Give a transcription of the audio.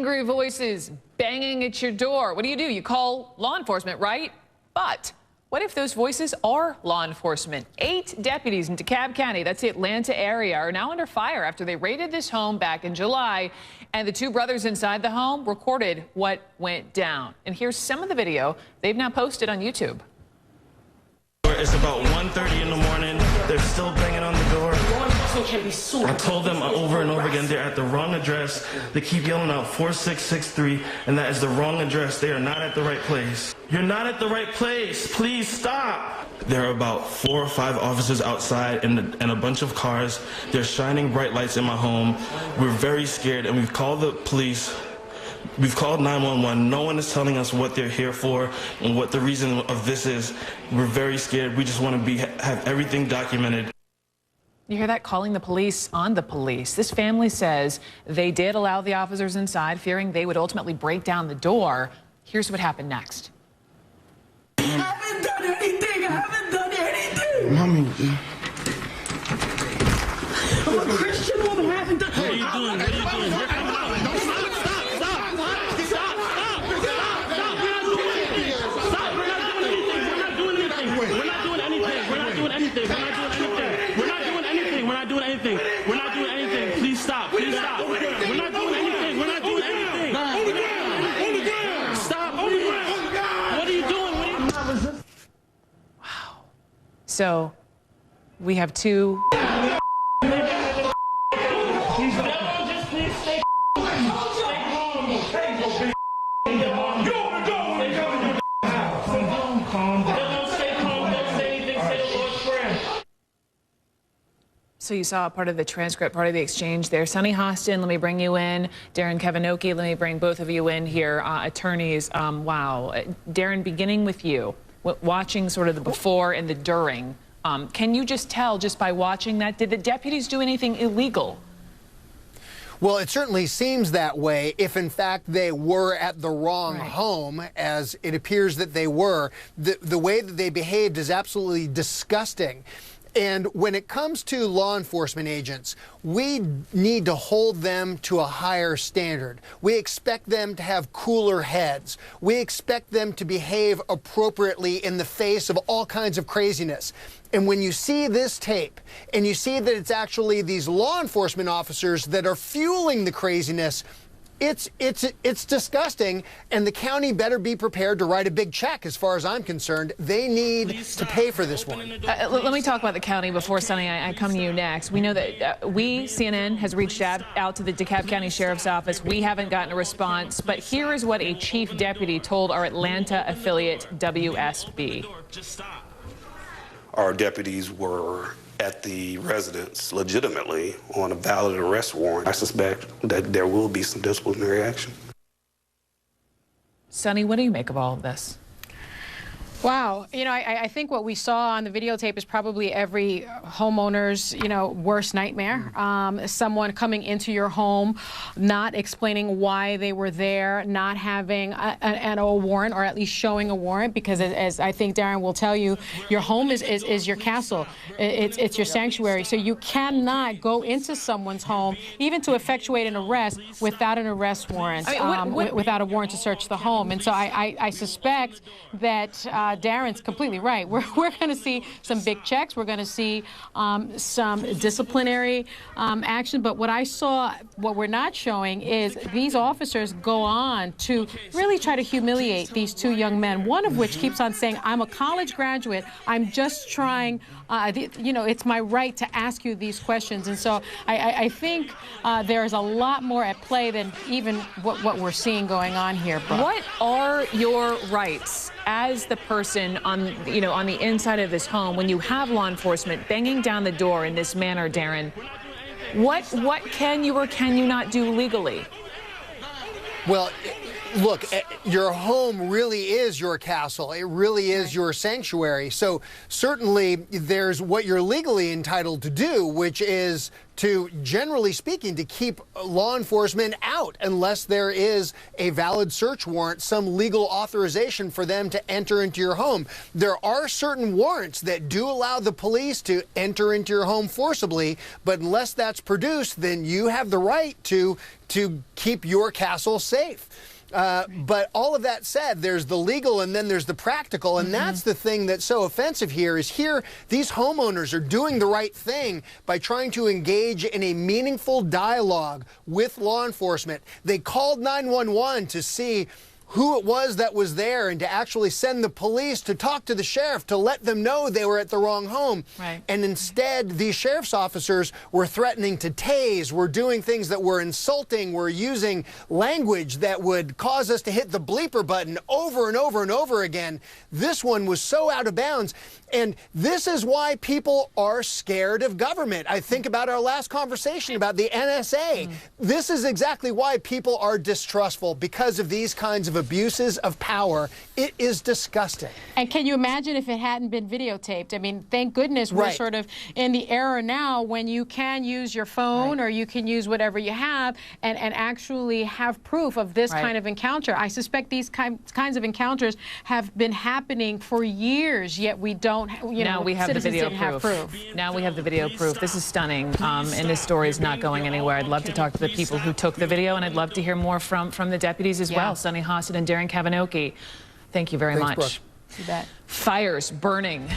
angry voices banging at your door. What do? You call law enforcement, right? But what if those voices are law enforcement? 8 deputies in DeKalb County, that's the Atlanta area, are now under fire after they raided this home back in July. And the 2 brothers inside the home recorded what went down. And here's some of the video they've now posted on YouTube. It's about 1:30 in the morning. They're still banging on the door. I told them over and over again they're at the wrong address. They keep yelling out 4663, and that is the wrong address. They are not at the right place. You're not at the right place. Please stop. There are about 4 or 5 officers outside and a bunch of cars. They're shining bright lights in my home. We're very scared, and we've called the police. We've called 911. No one is telling us what they're here for and what the reason of this is. We're very scared. We just want to have everything documented. You hear that? Calling the police on the police. This family says they did allow the officers inside, fearing they would ultimately break down the door. Here's what happened next. I haven't done anything. I haven't done anything. Mommy. I'm a Christian woman. I haven't done anything. What are you doing? What are you doing? We're not doing anything. Please stop. Please stop. We're not doing anything. We're not doing anything. Stop. What are you doing? Wow. So we have 2. So you saw part of the transcript, part of the exchange there. Sunny Hostin, let me bring you in. Darren Kavanoki, let me bring both of you in here. Attorneys, wow. Darren, beginning with you, watching sort of the before and the during, can you just tell, just by watching that, did the deputies do anything illegal? Well, it certainly seems that way if, in fact, they were at the wrong home, as it appears that they were. The way that they behaved is absolutely disgusting. And when it comes to law enforcement agents, we need to hold them to a higher standard. We expect them to have cooler heads. We expect them to behave appropriately in the face of all kinds of craziness. And when you see this tape and you see that it's actually these law enforcement officers that are fueling the craziness, it's disgusting, and the county better be prepared to write a big check. As far as I'm concerned, they need to pay for this one. Let me talk about the county before, Sunny, I come to you next. We know that CNN has reached out to the DeKalb County Sheriff's Office. We haven't gotten a response, but here is what a chief deputy told our Atlanta affiliate WSB. Our deputies were at the residence legitimately on a valid arrest warrant. I suspect that there will be some disciplinary action. Sunny, what do you make of all of this? Wow. You know, I think what we saw on the videotape is probably every homeowner's, worst nightmare. Someone coming into your home, not explaining why they were there, not having a warrant, or at least showing a warrant, because as I think Darren will tell you, your home is your castle. It's your sanctuary. So you cannot go into someone's home, even to effectuate an arrest, without an arrest warrant, without a warrant to search the home. And so I suspect that Darren's completely right. We're going to see some big checks. We're going to see some disciplinary action. But what we're not showing is these officers go on to really try to humiliate these 2 young men, one of which keeps on saying, I'm a college graduate. I'm just trying, it's my right to ask you these questions. And so I think there's a lot more at play than even what we're seeing going on here, Brooke. What are your rights as the person on the inside of this home when you have law enforcement banging down the door in this manner, Darren? What can you or can you not do legally? Well, Look, your home really is your castle. It really is your sanctuary. So certainly there's what you're legally entitled to do, which is to, generally speaking, to keep law enforcement out unless there is a valid search warrant, some legal authorization for them to enter into your home. There are certain warrants that do allow the police to enter into your home forcibly, but unless that's produced, then you have the right to keep your castle safe. But all of that said, there's the legal and then there's the practical, and that's the thing that's so offensive here is these homeowners are doing the right thing by trying to engage in a meaningful dialogue with law enforcement. They called 911 to see who it was that was there and to actually send the police to talk to the sheriff to let them know they were at the wrong home. Right. And instead, these sheriff's officers were threatening to tase, were doing things that were insulting, were using language that would cause us to hit the bleeper button over and over and over again. This one was so out of bounds. And this is why people are scared of government. I think about our last conversation about the NSA. This is exactly why people are distrustful, because of these kinds of abuses of power. It is disgusting. And can you imagine if it hadn't been videotaped? I mean, thank goodness we're sort of in the era now when you can use your phone or you can use whatever you have and actually have proof of this kind of encounter. I suspect these kinds of encounters have been happening for years, yet we don't, now we have the video proof. Now we have the video proof. This is stunning, and this story is not going anywhere. I'd love to talk to the people who took the video, and I'd love to hear more from the deputies as well, Sonny Hassett and Darren Kavanoki. Thank you very much. You bet. Fires burning.